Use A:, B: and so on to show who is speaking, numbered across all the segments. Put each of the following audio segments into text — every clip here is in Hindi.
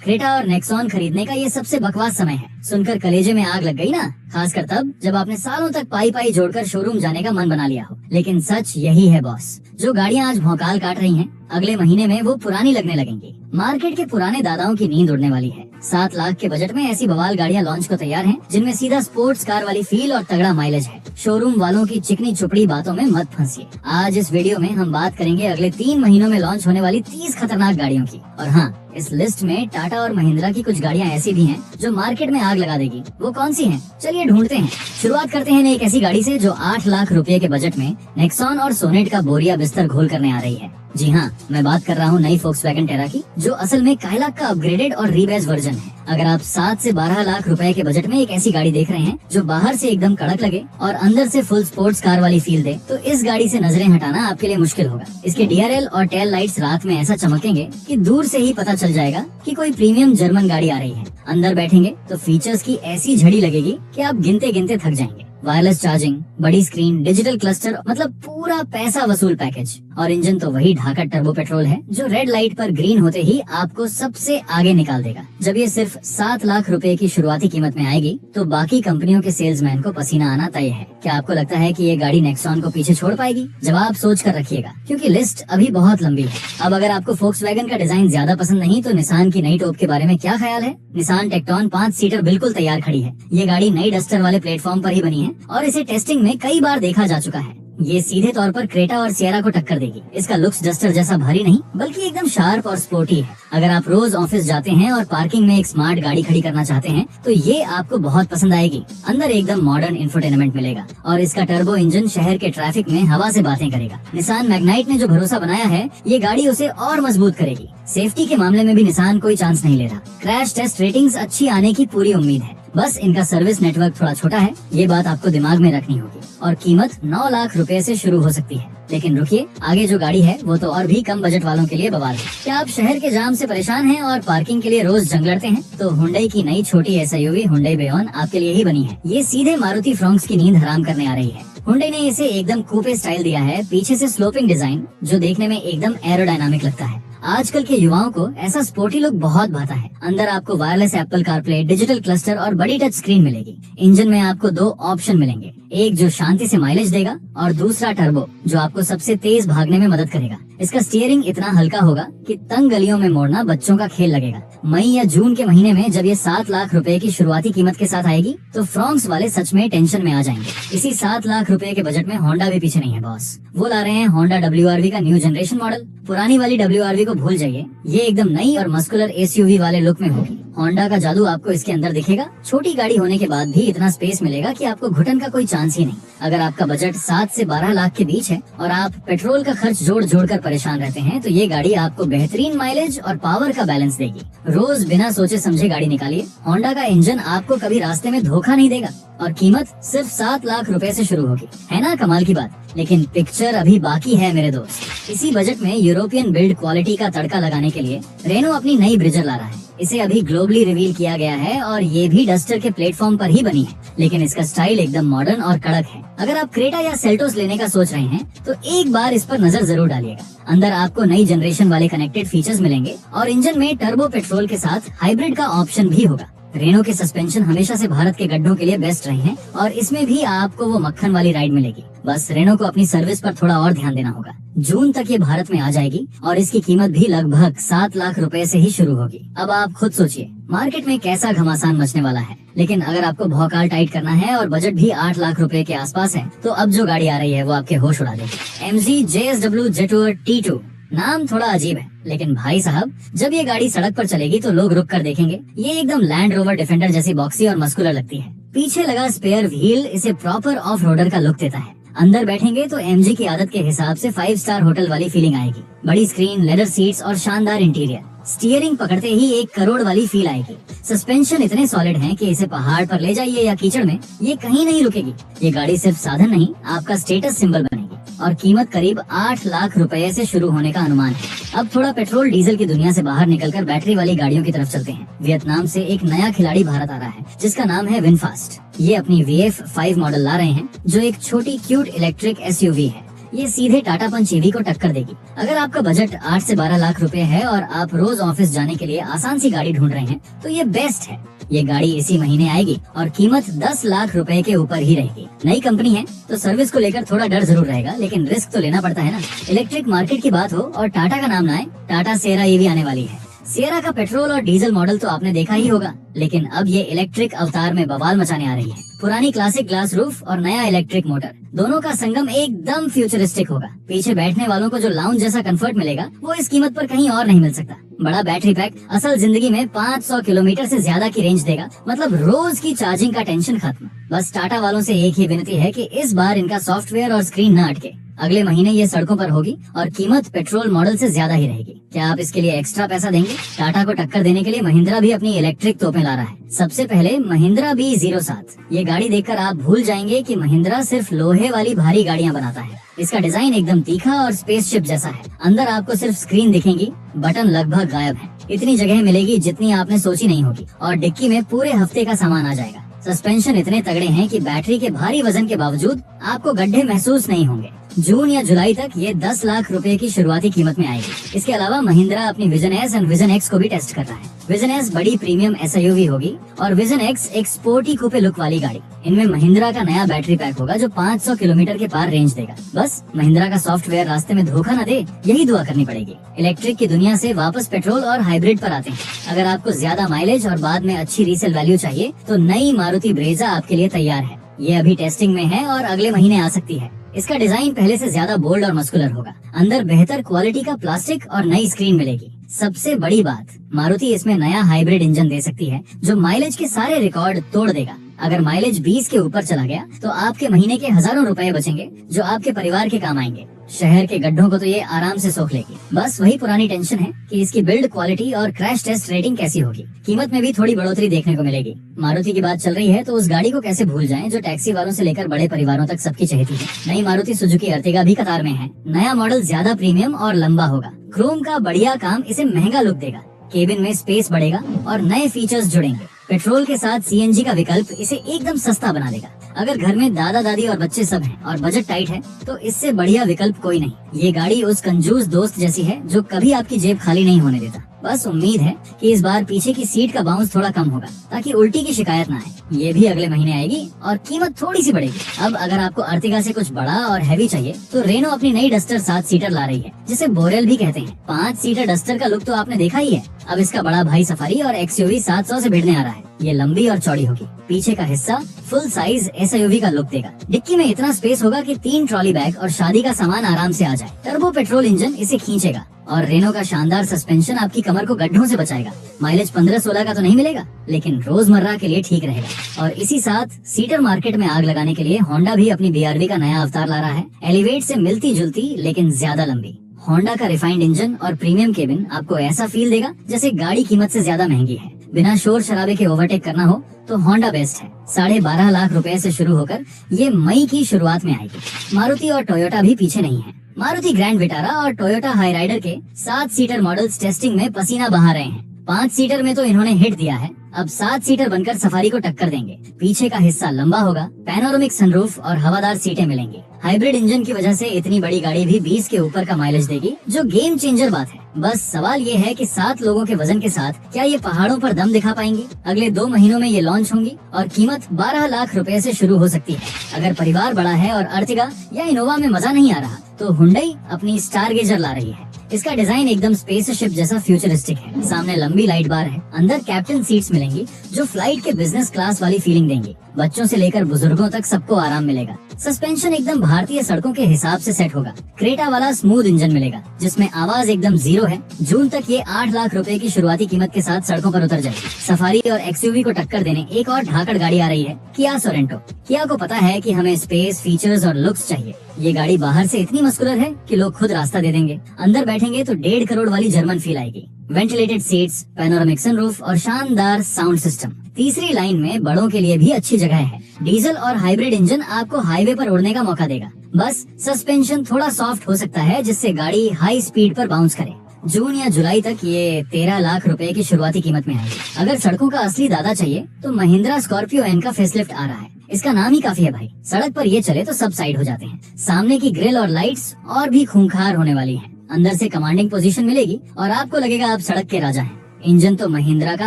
A: क्रेटा और नेक्सॉन खरीदने का ये सबसे बकवास समय है। सुनकर कलेजे में आग लग गई ना, खासकर तब जब आपने सालों तक पाई जोड़कर शोरूम जाने का मन बना लिया हो। लेकिन सच यही है बॉस, जो गाड़ियाँ आज भौकाल काट रही हैं, अगले महीने में वो पुरानी लगने लगेंगी। मार्केट के पुराने दादाओं की नींद उड़ने वाली है। 7 लाख के बजट में ऐसी बवाल गाड़ियाँ लॉन्च को तैयार हैं, जिनमें सीधा स्पोर्ट्स कार वाली फील और तगड़ा माइलेज है। शोरूम वालों की चिकनी चुपड़ी बातों में मत फंसिए। आज इस वीडियो में हम बात करेंगे अगले 3 महीनों में लॉन्च होने वाली 30 खतरनाक गाड़ियों की। और हाँ, इस लिस्ट में टाटा और महिंद्रा की कुछ गाड़ियाँ ऐसी भी हैं जो मार्केट में आग लगा देगी। वो कौन सी हैं? चलिए ढूंढते हैं। शुरुआत करते हैं एक ऐसी गाड़ी से जो 8 लाख रुपए के बजट में नेक्सॉन और सोनेट का बोरिया बिस्तर घोल करने आ रही है। जी हाँ, मैं बात कर रहा हूँ नई फोक्सवैगन टेरा की, जो असल में काइलाक का अपग्रेडेड और रीबैज वर्जन है। अगर आप 7 से 12 लाख रुपए के बजट में एक ऐसी गाड़ी देख रहे हैं जो बाहर से एकदम कड़क लगे और अंदर से फुल स्पोर्ट्स कार वाली फील दे, तो इस गाड़ी से नजरें हटाना आपके लिए मुश्किल होगा। इसके DRL और टेल लाइट्स रात में ऐसा चमकेंगे कि दूर से ही पता चल जाएगा कि कोई प्रीमियम जर्मन गाड़ी आ रही है। अंदर बैठेंगे तो फीचर्स की ऐसी झड़ी लगेगी कि आप गिनते गिनते थक जाएंगे। वायरलेस चार्जिंग, बड़ी स्क्रीन, डिजिटल क्लस्टर, मतलब पूरा पैसा वसूल पैकेज। और इंजन तो वही ढाका टर्बो पेट्रोल है जो रेड लाइट पर ग्रीन होते ही आपको सबसे आगे निकाल देगा। जब ये सिर्फ 7 लाख रुपए की शुरुआती कीमत में आएगी तो बाकी कंपनियों के सेल्समैन को पसीना आना तय है। क्या आपको लगता है कि ये गाड़ी नेक्सॉन को पीछे छोड़ पाएगी? जवाब सोच कर रखिएगा, क्योंकि लिस्ट अभी बहुत लंबी है। अब अगर आपको फोक्सवैगन का डिजाइन ज्यादा पसंद नहीं तो निसान की नई टॉप के बारे में क्या ख्याल है? निसान टेक्टॉन 5 सीटर बिल्कुल तैयार खड़ी है। ये गाड़ी नई डस्टर वाले प्लेटफॉर्म पर ही बनी है और इसे टेस्टिंग में कई बार देखा जा चुका है। ये सीधे तौर पर क्रेटा और सिएरा को टक्कर देगी। इसका लुक्स डस्टर जैसा भारी नहीं, बल्कि एकदम शार्प और स्पोर्टी है। अगर आप रोज ऑफिस जाते हैं और पार्किंग में एक स्मार्ट गाड़ी खड़ी करना चाहते हैं तो ये आपको बहुत पसंद आएगी। अंदर एकदम मॉडर्न इंफोटेनमेंट मिलेगा और इसका टर्बो इंजन शहर के ट्रैफिक में हवा से बातें करेगा। निसान मैग्नाइट ने जो भरोसा बनाया है, ये गाड़ी उसे और मजबूत करेगी। सेफ्टी के मामले में भी निसान कोई चांस नहीं ले रहा। क्रैश टेस्ट रेटिंग्स अच्छी आने की पूरी उम्मीद है। बस इनका सर्विस नेटवर्क थोड़ा छोटा है, ये बात आपको दिमाग में रखनी होगी। और कीमत 9 लाख रुपए से शुरू हो सकती है। लेकिन रुकिए, आगे जो गाड़ी है वो तो और भी कम बजट वालों के लिए बवाल है। क्या आप शहर के जाम से परेशान हैं और पार्किंग के लिए रोज जंग लड़ते हैं? तो हुंडई की नई छोटी SUV हुंडई बेयॉन आपके लिए ही बनी है। ये सीधे मारुति फ्रोंक्स की नींद हराम करने आ रही है। हुंडई ने इसे एकदम कूपे स्टाइल दिया है, पीछे से स्लोपिंग डिजाइन जो देखने में एकदम एरोडायनामिक लगता है। आजकल के युवाओं को ऐसा स्पोर्टी लुक बहुत भाता है। अंदर आपको wireless Apple CarPlay, digital cluster और बड़ी टच स्क्रीन मिलेगी। इंजन में आपको 2 ऑप्शन मिलेंगे, एक जो शांति से माइलेज देगा और दूसरा टर्बो जो आपको सबसे तेज भागने में मदद करेगा। इसका स्टीयरिंग इतना हल्का होगा कि तंग गलियों में मोड़ना बच्चों का खेल लगेगा। मई या जून के महीने में जब ये 7 लाख रुपए की शुरुआती कीमत के साथ आएगी तो फ्रोंक्स वाले सच में टेंशन में आ जाएंगे। इसी 7 लाख रुपए के बजट में होंडा भी पीछे नहीं है बॉस। वो ला रहे हैं होंडा WRV का न्यू जनरेशन मॉडल। पुरानी वाली WRV को भूल जाइए, ये एकदम नई और मस्कुलर SUV वाले लुक में होगी। होंडा का जादू आपको इसके अंदर दिखेगा। छोटी गाड़ी होने के बाद भी इतना स्पेस मिलेगा कि आपको घुटन का कोई चांस ही नहीं। अगर आपका बजट 7 से 12 लाख के बीच है और आप पेट्रोल का खर्च जोड़ कर परेशान रहते हैं तो ये गाड़ी आपको बेहतरीन माइलेज और पावर का बैलेंस देगी। रोज बिना सोचे समझे गाड़ी निकालिए, होंडा का इंजन आपको कभी रास्ते में धोखा नहीं देगा। और कीमत सिर्फ 7 लाख रुपए से शुरू होगी। है ना कमाल की बात? लेकिन पिक्चर अभी बाकी है मेरे दोस्त। इसी बजट में यूरोपियन बिल्ड क्वालिटी का तड़का लगाने के लिए रेनो अपनी नई ब्रिजर ला रहा है। इसे अभी ग्लोबली रिवील किया गया है और ये भी डस्टर के प्लेटफॉर्म पर ही बनी है, लेकिन इसका स्टाइल एकदम मॉडर्न और कड़क है। अगर आप क्रेटा या सेल्टोस लेने का सोच रहे हैं तो एक बार इस पर नजर जरूर डालिएगा। अंदर आपको नई जनरेशन वाले कनेक्टेड फीचर्स मिलेंगे और इंजन में टर्बो पेट्रोल के साथ हाइब्रिड का ऑप्शन भी होगा। रेनो के सस्पेंशन हमेशा से भारत के गड्ढों के लिए बेस्ट रहे हैं और इसमें भी आपको वो मक्खन वाली राइड मिलेगी। बस रेनो को अपनी सर्विस पर थोड़ा और ध्यान देना होगा। जून तक ये भारत में आ जाएगी और इसकी कीमत भी लगभग 7 लाख रुपए से ही शुरू होगी। अब आप खुद सोचिए, मार्केट में कैसा घमासान मचने वाला है। लेकिन अगर आपको भौकाल टाइट करना है और बजट भी 8 लाख रुपए के आसपास है तो अब जो गाड़ी आ रही है वो आपके होश उड़ा देगी। MG JSW Jetour T2। नाम थोड़ा अजीब है, लेकिन भाई साहब जब ये गाड़ी सड़क पर चलेगी तो लोग रुक कर देखेंगे। ये एकदम लैंड रोवर डिफेंडर जैसी बॉक्सी और मस्कुलर लगती है। पीछे लगा स्पेयर व्हील इसे प्रॉपर ऑफ रोडर का लुक देता है। अंदर बैठेंगे तो MG की आदत के हिसाब से 5 स्टार होटल वाली फीलिंग आएगी। बड़ी स्क्रीन, लेदर सीट्स और शानदार इंटीरियर। स्टीयरिंग पकड़ते ही 1 करोड़ वाली फील आएगी। सस्पेंशन इतने सॉलिड हैं कि इसे पहाड़ पर ले जाइए या कीचड़ में ये कहीं नहीं रुकेगी। ये गाड़ी सिर्फ साधन नहीं, आपका स्टेटस सिंबल बनेगी। और कीमत करीब 8 लाख रुपए से शुरू होने का अनुमान है। अब थोड़ा पेट्रोल डीजल की दुनिया से बाहर निकलकर बैटरी वाली गाड़ियों की तरफ चलते हैं। वियतनाम से एक नया खिलाड़ी भारत आ रहा है जिसका नाम है विनफास्ट। ये अपनी VF5 मॉडल ला रहे हैं जो एक छोटी क्यूट इलेक्ट्रिक SUV है। ये सीधे टाटा पंच ईवी को टक्कर देगी। अगर आपका बजट 8 से 12 लाख रुपए है और आप रोज ऑफिस जाने के लिए आसान सी गाड़ी ढूंढ रहे हैं तो ये बेस्ट है। ये गाड़ी इसी महीने आएगी और कीमत 10 लाख रुपए के ऊपर ही रहेगी। नई कंपनी है तो सर्विस को लेकर थोड़ा डर जरूर रहेगा, लेकिन रिस्क तो लेना पड़ता है ना। इलेक्ट्रिक मार्केट की बात हो और टाटा का नाम ना आए, टाटा सिएरा ईवी आने वाली है। सिएरा का पेट्रोल और डीजल मॉडल तो आपने देखा ही होगा, लेकिन अब ये इलेक्ट्रिक अवतार में बवाल मचाने आ रही है। पुरानी क्लासिक ग्लास रूफ और नया इलेक्ट्रिक मोटर, दोनों का संगम एकदम फ्यूचरिस्टिक होगा। पीछे बैठने वालों को जो लाउंज जैसा कंफर्ट मिलेगा वो इस कीमत पर कहीं और नहीं मिल सकता। बड़ा बैटरी पैक असल जिंदगी में 500 किलोमीटर से ज्यादा की रेंज देगा, मतलब रोज की चार्जिंग का टेंशन खत्म। बस टाटा वालों से एक ही विनती है कि इस बार इनका सॉफ्टवेयर और स्क्रीन न अटके। अगले महीने ये सड़कों पर होगी और कीमत पेट्रोल मॉडल से ज्यादा ही रहेगी। क्या आप इसके लिए एक्स्ट्रा पैसा देंगे? टाटा को टक्कर देने के लिए महिंद्रा भी अपनी इलेक्ट्रिक तोपें ला रहा है। सबसे पहले महिंद्रा B07। ये गाड़ी देखकर आप भूल जाएंगे कि महिंद्रा सिर्फ लोहे वाली भारी गाड़ियां बनाता है। इसका डिजाइन एकदम तीखा और स्पेसशिप जैसा है। अंदर आपको सिर्फ स्क्रीन दिखेंगी, बटन लगभग गायब है। इतनी जगह मिलेगी जितनी आपने सोची नहीं होगी और डिक्की में पूरे हफ्ते का सामान आ जाएगा। सस्पेंशन इतने तगड़े हैं कि बैटरी के भारी वजन के बावजूद आपको गड्ढे महसूस नहीं होंगे। जून या जुलाई तक ये 10 लाख रुपए की शुरुआती कीमत में आएगी। इसके अलावा महिंद्रा अपनी vision S and vision x को भी टेस्ट कर रहा है। विजन एस बड़ी प्रीमियम SUV होगी और विजन एक्स एक स्पोर्टी कूपे लुक वाली गाड़ी। इनमें महिंद्रा का नया बैटरी पैक होगा जो 500 किलोमीटर के पार रेंज देगा। बस महिंद्रा का सॉफ्टवेयर रास्ते में धोखा न दे, यही दुआ करनी पड़ेगी। इलेक्ट्रिक की दुनिया से वापस पेट्रोल और हाइब्रिड पर आते हैं। अगर आपको ज्यादा माइलेज और बाद में अच्छी रीसेल वैल्यू चाहिए तो नई मारुति ब्रेजा आपके लिए तैयार है। ये अभी टेस्टिंग में है और अगले महीने आ सकती है। इसका डिजाइन पहले से ज्यादा बोल्ड और मस्कुलर होगा। अंदर बेहतर क्वालिटी का प्लास्टिक और नई स्क्रीन मिलेगी। सबसे बड़ी बात, मारुति इसमें नया हाइब्रिड इंजन दे सकती है जो माइलेज के सारे रिकॉर्ड तोड़ देगा। अगर माइलेज 20 के ऊपर चला गया तो आपके महीने के हजारों रुपए बचेंगे जो आपके परिवार के काम आएंगे। शहर के गड्ढों को तो ये आराम से सोख लेगी। बस वही पुरानी टेंशन है कि इसकी बिल्ड क्वालिटी और क्रैश टेस्ट रेटिंग कैसी होगी। कीमत में भी थोड़ी बढ़ोतरी देखने को मिलेगी। मारुति की बात चल रही है तो उस गाड़ी को कैसे भूल जाएं जो टैक्सी वालों से लेकर बड़े परिवारों तक सबकी चहेती है। नई मारुति सुजुकी अर्टिगा भी कतार में है। नया मॉडल ज्यादा प्रीमियम और लंबा होगा। क्रोम का बढ़िया काम इसे महंगा लुक देगा। केबिन में स्पेस बढ़ेगा और नए फीचर्स जुड़ेंगे। पेट्रोल के साथ CNG का विकल्प इसे एकदम सस्ता बना देगा। अगर घर में दादा दादी और बच्चे सब हैं और बजट टाइट है तो इससे बढ़िया विकल्प कोई नहीं। ये गाड़ी उस कंजूस दोस्त जैसी है जो कभी आपकी जेब खाली नहीं होने देता। बस उम्मीद है कि इस बार पीछे की सीट का बाउंस थोड़ा कम होगा ताकि उल्टी की शिकायत ना आए। ये भी अगले महीने आएगी और कीमत थोड़ी सी बढ़ेगी। अब अगर आपको अर्टिगा से कुछ बड़ा और हैवी चाहिए तो रेनो अपनी नई डस्टर 7 सीटर ला रही है जिसे बोरेल भी कहते हैं। 5 सीटर डस्टर का लुक तो आपने देखा ही है। अब इसका बड़ा भाई सफारी और XUV 700 से भिड़ने आ रहा है। ये लंबी और चौड़ी होगी। पीछे का हिस्सा फुल साइज SUV का लुक देगा। डिक्की में इतना स्पेस होगा कि 3 ट्रॉली बैग और शादी का सामान आराम से आ जाए। टर्बो पेट्रोल इंजन इसे खींचेगा और रेनो का शानदार सस्पेंशन आपकी कमर को गड्ढों से बचाएगा। माइलेज 15-16 का तो नहीं मिलेगा, लेकिन रोजमर्रा के लिए ठीक रहेगा। और इसी साथ सीटर मार्केट में आग लगाने के लिए होंडा भी अपनी BRV का नया अवतार ला रहा है। एलिवेट से मिलती जुलती लेकिन ज्यादा लंबी। होंडा का रिफाइंड इंजन और प्रीमियम केबिन आपको ऐसा फील देगा जैसे गाड़ी कीमत से ज्यादा महंगी है। बिना शोर शराबे के ओवरटेक करना हो तो होंडा बेस्ट है। 12.5 लाख रुपए से शुरू होकर ये मई की शुरुआत में आएगी। मारुति और टोयोटा भी पीछे नहीं है। मारुति ग्रैंड विटारा और टोयोटा हाई राइडर के 7 सीटर मॉडल्स टेस्टिंग में पसीना बहा रहे हैं। 5 सीटर में तो इन्होंने हिट दिया है। अब 7 सीटर बनकर सफारी को टक्कर देंगे। पीछे का हिस्सा लंबा होगा, पैनोरामिक सनरूफ और हवादार सीटें मिलेंगी। हाइब्रिड इंजन की वजह से इतनी बड़ी गाड़ी भी 20 के ऊपर का माइलेज देगी, जो गेम चेंजर बात है। बस सवाल ये है कि 7 लोगों के वजन के साथ क्या ये पहाड़ों पर दम दिखा पाएंगी। अगले 2 महीनों में ये लॉन्च होंगी और कीमत 12 लाख रुपए से शुरू हो सकती है। अगर परिवार बड़ा है और अर्टिगा या इनोवा में मजा नहीं आ रहा तो हुंडई अपनी स्टारगेजर ला रही है। इसका डिजाइन एकदम स्पेसशिप जैसा फ्यूचरिस्टिक है। सामने लंबी लाइट बार है। अंदर कैप्टन सीट्स मिलेंगी जो फ्लाइट के बिजनेस क्लास वाली फीलिंग देंगी। बच्चों से लेकर बुजुर्गों तक सबको आराम मिलेगा। सस्पेंशन एकदम भारतीय सड़कों के हिसाब से सेट होगा। क्रेटा वाला स्मूथ इंजन मिलेगा जिसमें आवाज एकदम 0 है। जून तक ये 8 लाख रुपए की शुरुआती कीमत के साथ सड़कों पर उतर जाएगी। सफारी और XUV को टक्कर देने एक और धाकड़ गाड़ी आ रही है, किया सोरेंटो। किया को पता है कि हमें स्पेस, फीचर्स और लुक्स चाहिए। ये गाड़ी बाहर से इतनी मस्कुलर है कि लोग खुद रास्ता दे देंगे। अंदर बैठेंगे तो 1.5 करोड़ वाली जर्मन फील आएगी। वेंटिलेटेड सीट्स, पैनोरामिक सनरूफ और शानदार साउंड सिस्टम। तीसरी लाइन में बड़ों के लिए भी अच्छी जगह है। डीजल और हाइब्रिड इंजन आपको हाईवे पर उड़ने का मौका देगा। बस सस्पेंशन थोड़ा सॉफ्ट हो सकता है जिससे गाड़ी हाई स्पीड पर बाउंस करे। जून या जुलाई तक ये 13 लाख रुपए की शुरुआती कीमत में आएगी। अगर सड़कों का असली दादा चाहिए तो महिंद्रा स्कॉर्पियो एन का फेसलिफ्ट आ रहा है। इसका नाम ही काफी है भाई। सड़क पर ये चले तो सब साइड हो जाते हैं। सामने की ग्रिल और लाइट्स और भी खूंखार होने वाली हैं। अंदर से कमांडिंग पोजीशन मिलेगी और आपको लगेगा आप सड़क के राजा हैं। इंजन तो महिंद्रा का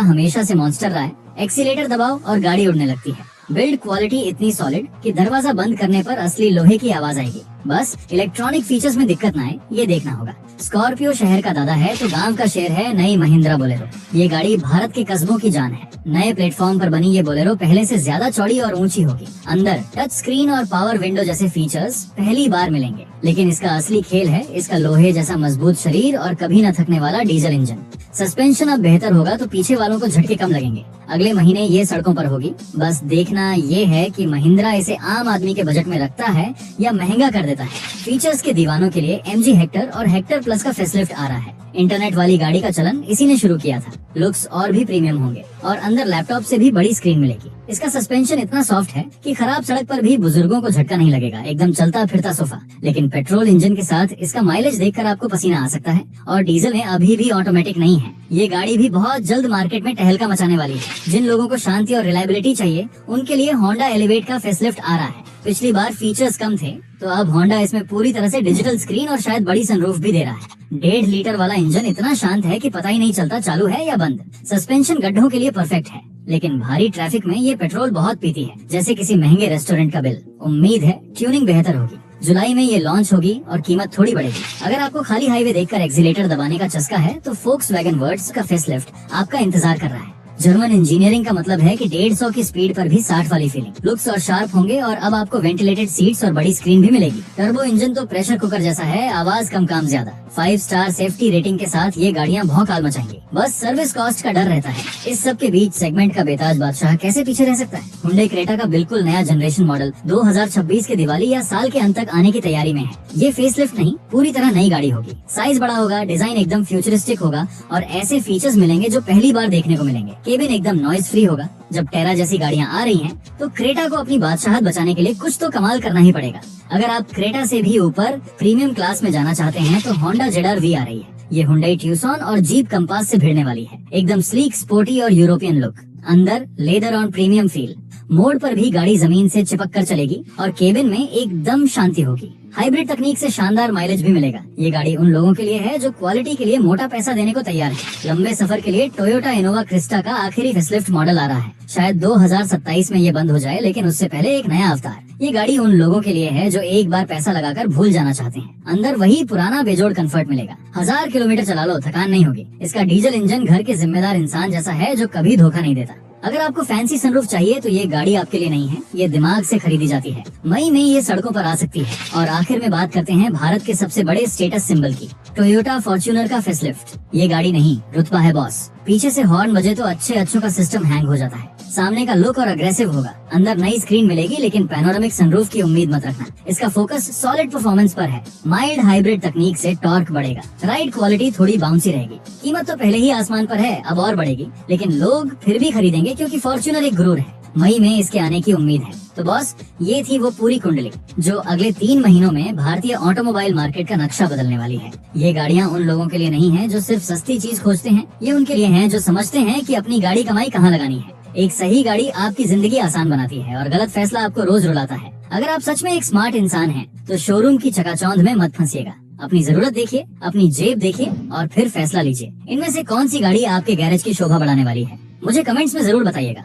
A: हमेशा से मॉन्स्टर रहा है। एक्सीलेटर दबाओ और गाड़ी उड़ने लगती है। बिल्ड क्वालिटी इतनी सॉलिड कि दरवाजा बंद करने पर असली लोहे की आवाज आएगी। बस इलेक्ट्रॉनिक फीचर्स में दिक्कत ना आए ये देखना होगा। स्कॉर्पियो शहर का दादा है तो गांव का शेर है नई महिंद्रा बोलेरो। ये गाड़ी भारत के कस्बों की जान है। नए प्लेटफॉर्म पर बनी ये बोलेरो पहले से ज्यादा चौड़ी और ऊंची होगी। अंदर टच स्क्रीन और पावर विंडो जैसे फीचर्स पहली बार मिलेंगे। लेकिन इसका असली खेल है इसका लोहे जैसा मजबूत शरीर और कभी न थकने वाला डीजल इंजन। सस्पेंशन अब बेहतर होगा तो पीछे वालों को झटके कम लगेंगे। अगले महीने ये सड़कों पर होगी। बस देखना ये है कि महिंद्रा इसे आम आदमी के बजट में रखता है या महंगा कर देता है। फीचर्स के दीवानों के लिए MG हेक्टर और हेक्टर प्लस का फेसलिफ्ट आ रहा है। इंटरनेट वाली गाड़ी का चलन इसी ने शुरू किया था। लुक्स और भी प्रीमियम होंगे और अंदर लैपटॉप से भी बड़ी स्क्रीन मिलेगी। इसका सस्पेंशन इतना सॉफ्ट है कि खराब सड़क पर भी बुजुर्गों को झटका नहीं लगेगा। एकदम चलता फिरता सोफा। लेकिन पेट्रोल इंजन के साथ इसका माइलेज देखकर आपको पसीना आ सकता है। और डीजल में अभी भी ऑटोमेटिक नहीं है। ये गाड़ी भी बहुत जल्द मार्केट में टहलका मचाने वाली है। जिन लोगों को शांति और रिलायबिलिटी चाहिए उनके लिए होंडा एलिवेट का फेसलिफ्ट आ रहा है। पिछली बार फीचर्स कम थे तो अब होंडा इसमें पूरी तरह से डिजिटल स्क्रीन और शायद बड़ी सनरूफ भी दे रहा है। 1.5 लीटर वाला इंजन इतना शांत है कि पता ही नहीं चलता चालू है या बंद। सस्पेंशन गड्ढों के लिए परफेक्ट है। लेकिन भारी ट्रैफिक में ये पेट्रोल बहुत पीती है, जैसे किसी महंगे रेस्टोरेंट का बिल। उम्मीद है ट्यूनिंग बेहतर होगी। जुलाई में ये लॉन्च होगी और कीमत थोड़ी बढ़ेगी। अगर आपको खाली हाईवे देखकर एक्सीलेटर दबाने का चस्का है तो फोक्सवैगन वर्ड्स का फेसलिफ्ट आपका इंतजार कर रहा है। जर्मन इंजीनियरिंग का मतलब है कि 150 की स्पीड पर भी 60 वाली फीलिंग। लुक्स और शार्प होंगे और अब आपको वेंटिलेटेड सीट्स और बड़ी स्क्रीन भी मिलेगी। टर्बो इंजन तो प्रेशर कुकर जैसा है, आवाज कम काम ज्यादा। 5 स्टार सेफ्टी रेटिंग के साथ ये गाड़ियां भौकाल मचाएंगी। बस सर्विस कॉस्ट का डर रहता है। इस सब के बीच सेगमेंट का बेताज बादशाह कैसे पीछे रह सकता है। हुंडई क्रेटा का बिल्कुल नया जनरेशन मॉडल 2026 के दिवाली या साल के अंत तक आने की तैयारी में है। ये फेसलिफ्ट नहीं पूरी तरह नई गाड़ी होगी। साइज बड़ा होगा, डिजाइन एकदम फ्यूचरिस्टिक होगा और ऐसे फीचर्स मिलेंगे जो पहली बार देखने को मिलेंगे। केबिन एकदम नॉइज फ्री होगा। जब टेरा जैसी गाड़ियां आ रही हैं, तो क्रेटा को अपनी बादशाहत बचाने के लिए कुछ तो कमाल करना ही पड़ेगा। अगर आप क्रेटा से भी ऊपर प्रीमियम क्लास में जाना चाहते हैं तो होंडा ZR-V आ रही है। ये हुंडई ट्यूसन और जीप कंपास से भिड़ने वाली है। एकदम स्लीक, स्पोर्टी और यूरोपियन लुक। अंदर लेदर और प्रीमियम फील। मोड़ पर भी गाड़ी जमीन से चिपक कर चलेगी और केबिन में एकदम शांति होगी। हाइब्रिड तकनीक से शानदार माइलेज भी मिलेगा। ये गाड़ी उन लोगों के लिए है जो क्वालिटी के लिए मोटा पैसा देने को तैयार है। लंबे सफर के लिए टोयोटा इनोवा क्रिस्टा का आखिरी फेसलिफ्ट मॉडल आ रहा है। शायद 2027 में ये बंद हो जाए, लेकिन उससे पहले एक नया अवतार। ये गाड़ी उन लोगों के लिए है जो एक बार पैसा लगाकर भूल जाना चाहते हैं। अंदर वही पुराना बेजोड़ कंफर्ट मिलेगा। 1000 किलोमीटर चला लो, थकान नहीं होगी। इसका डीजल इंजन घर के जिम्मेदार इंसान जैसा है जो कभी धोखा नहीं देता। अगर आपको फैंसी सनरूफ चाहिए तो ये गाड़ी आपके लिए नहीं है। ये दिमाग से खरीदी जाती है। मई में ये सड़कों पर आ सकती है। और आखिर में बात करते हैं भारत के सबसे बड़े स्टेटस सिंबल की, टोयोटा फॉर्च्यूनर का फेसलिफ्ट। ये गाड़ी नहीं, रुतबा है बॉस। पीछे से हॉर्न बजे तो अच्छों का सिस्टम हैंग हो जाता है। सामने का लुक और अग्रेसिव होगा। अंदर नई स्क्रीन मिलेगी, लेकिन पैनोरामिक सनरूफ की उम्मीद मत रखना। इसका फोकस सॉलिड परफॉर्मेंस पर है। माइल्ड हाइब्रिड तकनीक से टॉर्क बढ़ेगा। राइड क्वालिटी थोड़ी बाउंसी रहेगी। कीमत तो पहले ही आसमान पर है, अब और बढ़ेगी। लेकिन लोग फिर भी खरीदेंगे क्योंकि फॉर्च्यूनर एक गुरूर है। मई में इसके आने की उम्मीद है। तो बॉस, ये थी वो पूरी कुंडली जो अगले 3 महीनों में भारतीय ऑटोमोबाइल मार्केट का नक्शा बदलने वाली है। ये गाड़ियाँ उन लोगों के लिए नहीं है जो सिर्फ सस्ती चीज खोजते हैं। ये उनके लिए हैं जो समझते हैं कि अपनी गाड़ी कमाई कहाँ लगानी है। एक सही गाड़ी आपकी जिंदगी आसान बनाती है और गलत फैसला आपको रोज रुलाता है। अगर आप सच में एक स्मार्ट इंसान हैं, तो शोरूम की चकाचौंध में मत फंसिएगा। अपनी जरूरत देखिए, अपनी जेब देखिए और फिर फैसला लीजिए। इनमें से कौन सी गाड़ी आपके गैरेज की शोभा बढ़ाने वाली है, मुझे कमेंट्स में जरूर बताइएगा।